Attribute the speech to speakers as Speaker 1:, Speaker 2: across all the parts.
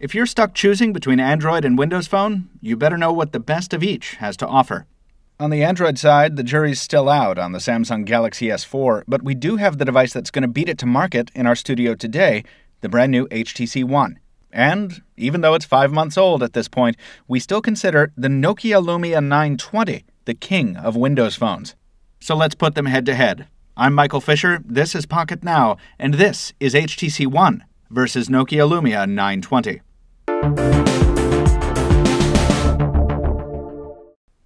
Speaker 1: If you're stuck choosing between Android and Windows Phone, you better know what the best of each has to offer. On the Android side, the jury's still out on the Samsung Galaxy S4, but we do have the device that's going to beat it to market in our studio today, the brand new HTC One. And even though it's 5 months old at this point, we still consider the Nokia Lumia 920 the king of Windows phones. So let's put them head to head. I'm Michael Fisher, this is Pocket Now, and this is HTC One versus Nokia Lumia 920.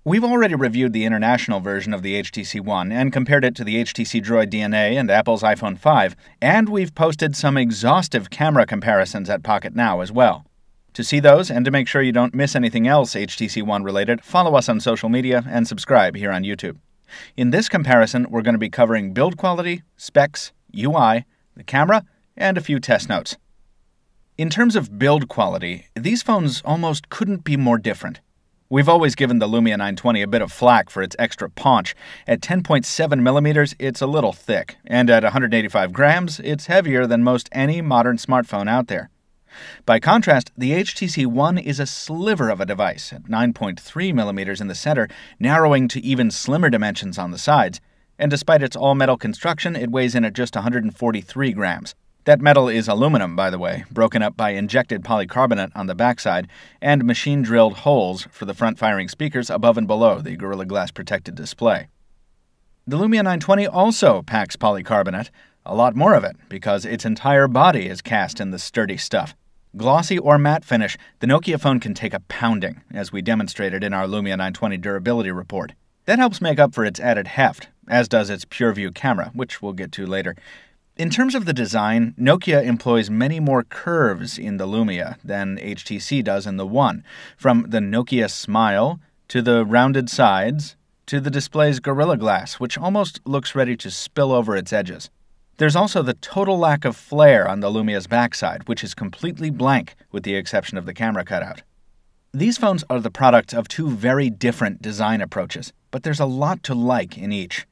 Speaker 1: We've already reviewed the international version of the HTC One and compared it to the HTC Droid DNA and Apple's iPhone 5, and we've posted some exhaustive camera comparisons at Pocket Now as well. To see those and to make sure you don't miss anything else HTC One related, follow us on social media and subscribe here on YouTube. In this comparison, we're going to be covering build quality, specs, UI, the camera, and a few test notes. In terms of build quality, these phones almost couldn't be more different. We've always given the Lumia 920 a bit of flack for its extra paunch. At 10.7 millimeters, it's a little thick, and at 185 grams, it's heavier than most any modern smartphone out there. By contrast, the HTC One is a sliver of a device at 9.3 millimeters in the center, narrowing to even slimmer dimensions on the sides, and despite its all-metal construction, it weighs in at just 143 grams. That metal is aluminum, by the way, broken up by injected polycarbonate on the backside and machine-drilled holes for the front-firing speakers above and below the Gorilla Glass protected display. The Lumia 920 also packs polycarbonate, a lot more of it, because its entire body is cast in the sturdy stuff. Glossy or matte finish, the Nokia phone can take a pounding, as we demonstrated in our Lumia 920 durability report. That helps make up for its added heft, as does its PureView camera, which we'll get to later. In terms of the design, Nokia employs many more curves in the Lumia than HTC does in the One, from the Nokia Smile to the rounded sides to the display's Gorilla Glass, which almost looks ready to spill over its edges. There's also the total lack of flare on the Lumia's backside, which is completely blank with the exception of the camera cutout. These phones are the product of two very different design approaches, but there's a lot to like in each.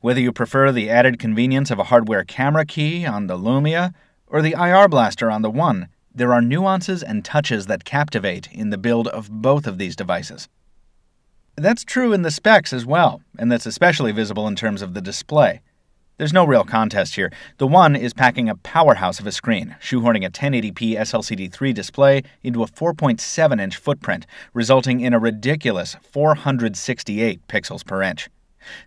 Speaker 1: Whether you prefer the added convenience of a hardware camera key on the Lumia or the IR blaster on the One, there are nuances and touches that captivate in the build of both of these devices. That's true in the specs as well, and that's especially visible in terms of the display. There's no real contest here. The One is packing a powerhouse of a screen, shoehorning a 1080p SLCD3 display into a 4.7-inch footprint, resulting in a ridiculous 468 pixels per inch.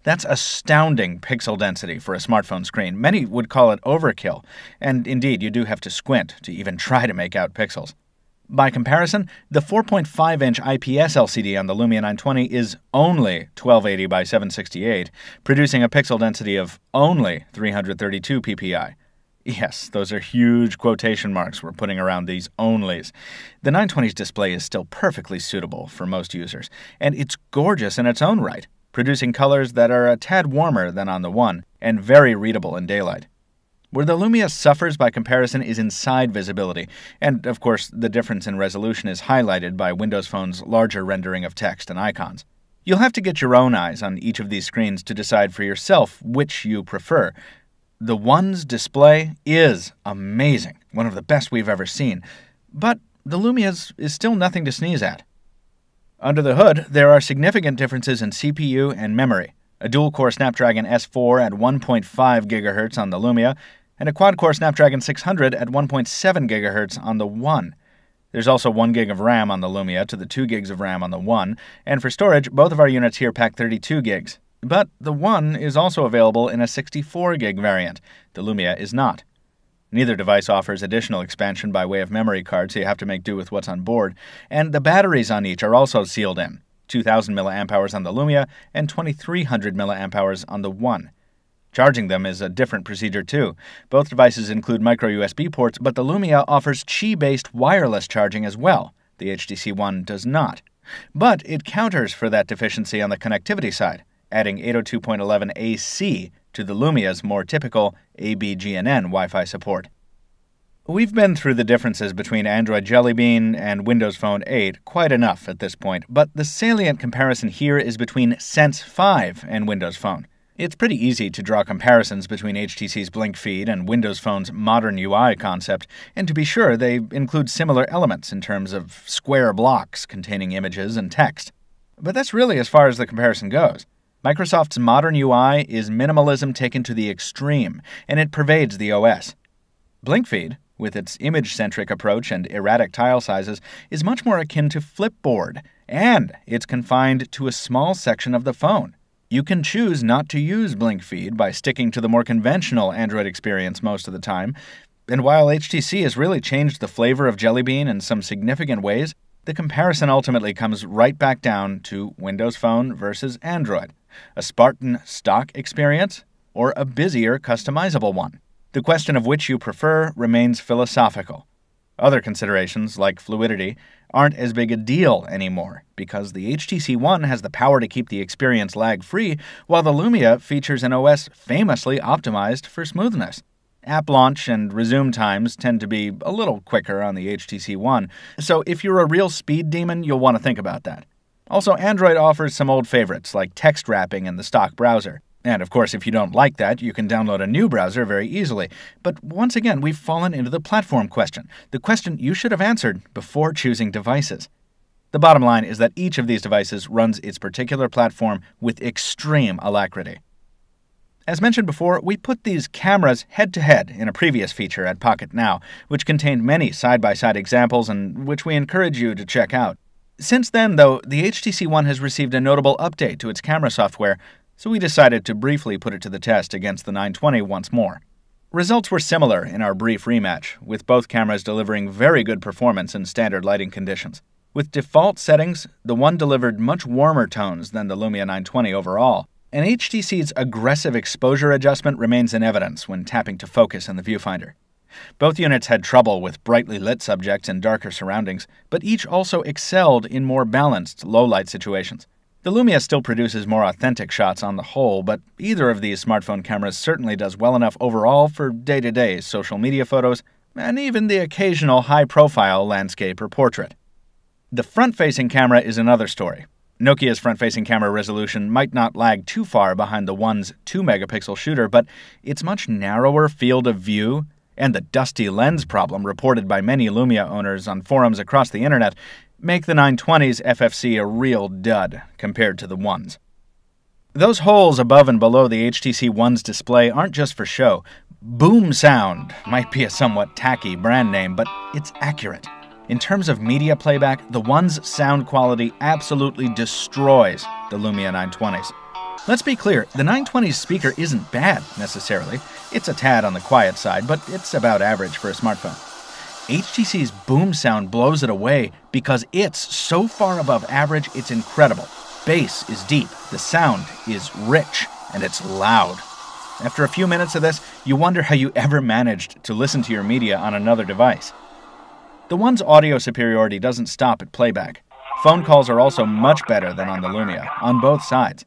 Speaker 1: That's astounding pixel density for a smartphone screen. Many would call it overkill, and indeed you do have to squint to even try to make out pixels. By comparison, the 4.5-inch IPS LCD on the Lumia 920 is only 1280 by 768, producing a pixel density of only 332 ppi. Yes, those are huge quotation marks we're putting around these onlys. The 920's display is still perfectly suitable for most users, and it's gorgeous in its own right, producing colors that are a tad warmer than on the One and very readable in daylight. Where the Lumia suffers by comparison is in side visibility, and of course the difference in resolution is highlighted by Windows Phone's larger rendering of text and icons. You'll have to get your own eyes on each of these screens to decide for yourself which you prefer. The One's display is amazing, one of the best we've ever seen, but the Lumia's is still nothing to sneeze at. Under the hood, there are significant differences in CPU and memory. A dual-core Snapdragon S4 at 1.5 GHz on the Lumia, and a quad-core Snapdragon 600 at 1.7 GHz on the One. There's also 1 GB of RAM on the Lumia to the 2 GB of RAM on the One, and for storage, both of our units here pack 32 GB. But the One is also available in a 64 GB variant. The Lumia is not. Neither device offers additional expansion by way of memory card, so you have to make do with what's on board, and the batteries on each are also sealed in, 2,000 mAh on the Lumia and 2,300 mAh on the One. Charging them is a different procedure too. Both devices include micro USB ports, but the Lumia offers Qi-based wireless charging as well. The HTC One does not. But it counters for that deficiency on the connectivity side, adding 802.11 AC to the Lumia's more typical ABGNN Wi-Fi support. We've been through the differences between Android Jelly Bean and Windows Phone 8 quite enough at this point, but the salient comparison here is between Sense 5 and Windows Phone. It's pretty easy to draw comparisons between HTC's Blink feed and Windows Phone's modern UI concept, and to be sure, they include similar elements in terms of square blocks containing images and text. But that's really as far as the comparison goes. Microsoft's modern UI is minimalism taken to the extreme, and it pervades the OS. Blink feed, with its image-centric approach and erratic tile sizes, is much more akin to Flipboard, and it's confined to a small section of the phone. You can choose not to use Blink feed by sticking to the more conventional Android experience most of the time, and while HTC has really changed the flavor of Jelly Bean in some significant ways, the comparison ultimately comes right back down to Windows Phone versus Android, a Spartan stock experience or a busier customizable one. The question of which you prefer remains philosophical. Other considerations, like fluidity, aren't as big a deal anymore because the HTC One has the power to keep the experience lag-free, while the Lumia features an OS famously optimized for smoothness. App launch and resume times tend to be a little quicker on the HTC One, so if you're a real speed demon, you'll want to think about that. Also, Android offers some old favorites like text wrapping in the stock browser. And of course, if you don't like that, you can download a new browser very easily. But once again, we've fallen into the platform question, the question you should have answered before choosing devices. The bottom line is that each of these devices runs its particular platform with extreme alacrity. As mentioned before, we put these cameras head-to-head in a previous feature at Pocket Now, which contained many side-by-side examples and which we encourage you to check out. Since then, though, the HTC One has received a notable update to its camera software, so we decided to briefly put it to the test against the 920 once more. Results were similar in our brief rematch, with both cameras delivering very good performance in standard lighting conditions. With default settings, the One delivered much warmer tones than the Lumia 920 overall, and HTC's aggressive exposure adjustment remains in evidence when tapping to focus in the viewfinder. Both units had trouble with brightly lit subjects in darker surroundings, but each also excelled in more balanced low-light situations. The Lumia still produces more authentic shots on the whole, but either of these smartphone cameras certainly does well enough overall for day-to-day social media photos, and even the occasional high-profile landscape or portrait. The front-facing camera is another story. Nokia's front-facing camera resolution might not lag too far behind the One's 2-megapixel shooter, but its much narrower field of view and the dusty lens problem reported by many Lumia owners on forums across the internet make the 920's FFC a real dud compared to the One's. Those holes above and below the HTC One's display aren't just for show. Boom sound might be a somewhat tacky brand name, but it's accurate. In terms of media playback, the One's sound quality absolutely destroys the Lumia 920's. Let's be clear, the 920's speaker isn't bad, necessarily. It's a tad on the quiet side, but it's about average for a smartphone. HTC's boom sound blows it away because it's so far above average, it's incredible. Bass is deep, the sound is rich, and it's loud. After a few minutes of this, you wonder how you ever managed to listen to your media on another device. The One's audio superiority doesn't stop at playback. Phone calls are also much better than on the Lumia, on both sides.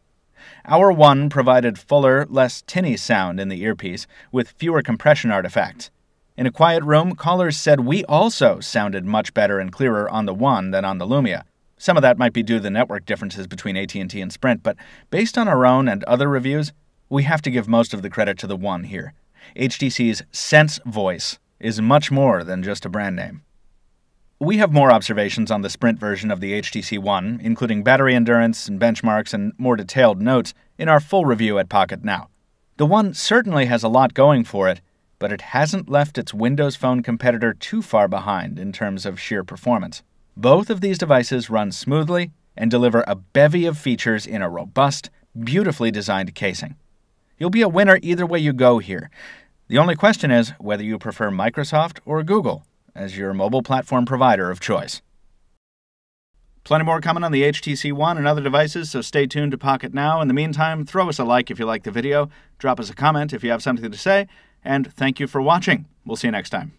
Speaker 1: Our One provided fuller, less tinny sound in the earpiece, with fewer compression artifacts. In a quiet room, callers said we also sounded much better and clearer on the One than on the Lumia. Some of that might be due to the network differences between AT&T and Sprint, but based on our own and other reviews, we have to give most of the credit to the One here. HTC's Sense voice is much more than just a brand name. We have more observations on the Sprint version of the HTC One, including battery endurance and benchmarks and more detailed notes, in our full review at Pocket Now. The One certainly has a lot going for it, but it hasn't left its Windows Phone competitor too far behind in terms of sheer performance. Both of these devices run smoothly and deliver a bevy of features in a robust, beautifully designed casing. You'll be a winner either way you go here. The only question is whether you prefer Microsoft or Google as your mobile platform provider of choice. Plenty more coming on the HTC One and other devices, so stay tuned to Pocket Now. In the meantime, throw us a like if you like the video, drop us a comment if you have something to say, and thank you for watching. We'll see you next time.